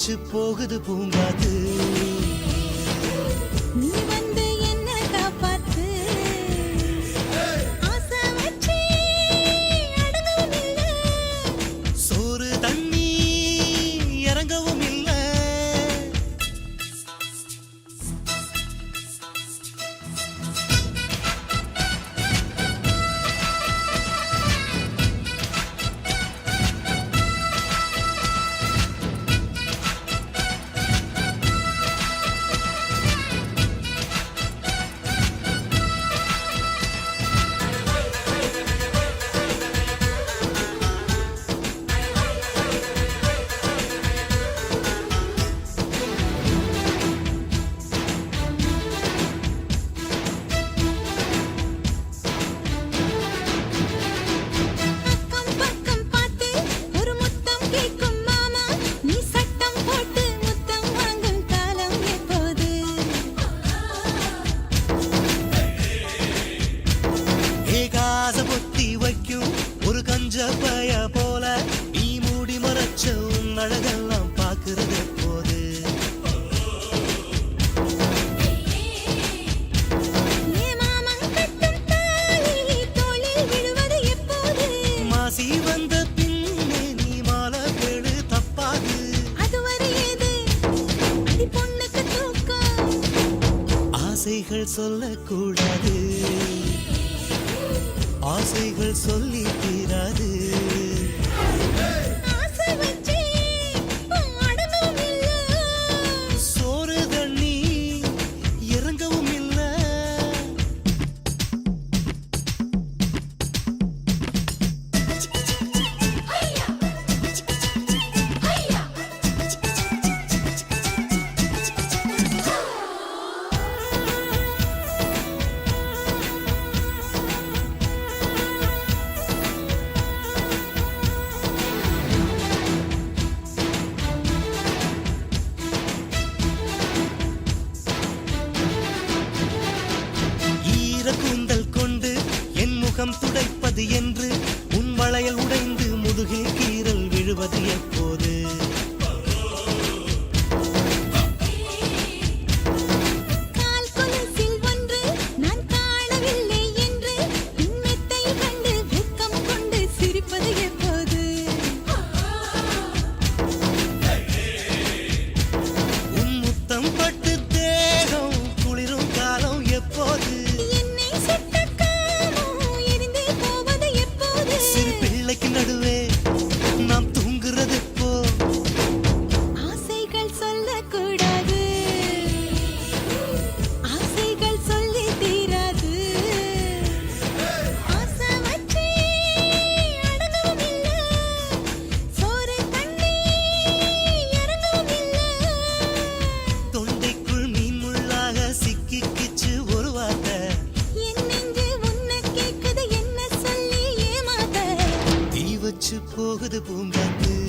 வச்சு போகுது பூங்காத்து. நீ வந்து என்ன காப்பாத்து. ஆசை வச்சு அடங்கவும் இல்ல, சோறு தண்ணி இறங்கவும் இல்ல. அக்கம் பக்கம் பார்த்து ஒரு முத்தம் கேட்கும் மாமா. நீ சட்டம் போட்டு முத்தம் வாங்கும் காலம் எப்போது? ஏகாச பொத்தி வைக்கும் ஒரு கஞ்ச பய போல நீ மூடி மறைச்ச உன் அழகெல்லாம் பாக்குறது எப்போது? ஏ மாமன் கட்டும் தாலி தோளில் விழுவது எப்போது? மாசி வந்த பின்னே நீ மாலை கேடு தப்பாது. அதுவரை ஏது அடி பொண்ணுக்கு தூக்கம்? ஆசைகள் சொல்லக்கூடாது, ஆசைகள் சொல்லி தீராது. ஆசை வச்சு அடங்கவும் இல்ல, சோறு தண்ணி இறங்கவும் இல்ல. ஈரக்கூந்தல் கொண்டு என் முகம் துடைப்பது என்று உன் வளையல் உடைந்து முதுகில் கீறல் விழுவது எப்போது? கால் கொலுசில் ஒன்று நான் காணவில்லை என்று உன் மெத்தை கண்டு வெட்கம் கொண்டு சிரிப்பது எப்போது? உன் முத்தம் பட்டு தேகம் குளிரும் காலம் எப்போது? என்னை சுட்ட காமம் எரிந்தே போவது எப்போது? சிறு பிள்ளைக்கு நடுவே நாம் தூங்குறது எப்போ? ஆசைகள் சொல்லக்கூடாது, ஆசைகள் சொல்லி தீராது. ஆசை வச்சு அடங்கவும் இல்ல, சோறு தண்ணி இறங்கவும் இல்ல. தொண்டைக்குள் மீன் முள்ளாக சிக்கிக்கிச்சு ஒரு வார்த்தை. என் நெஞ்சு உன்னை கேக்குது, என்ன சொல்லி ஏமாத்த? தீ வச்சு போகுது பூங்காத்து.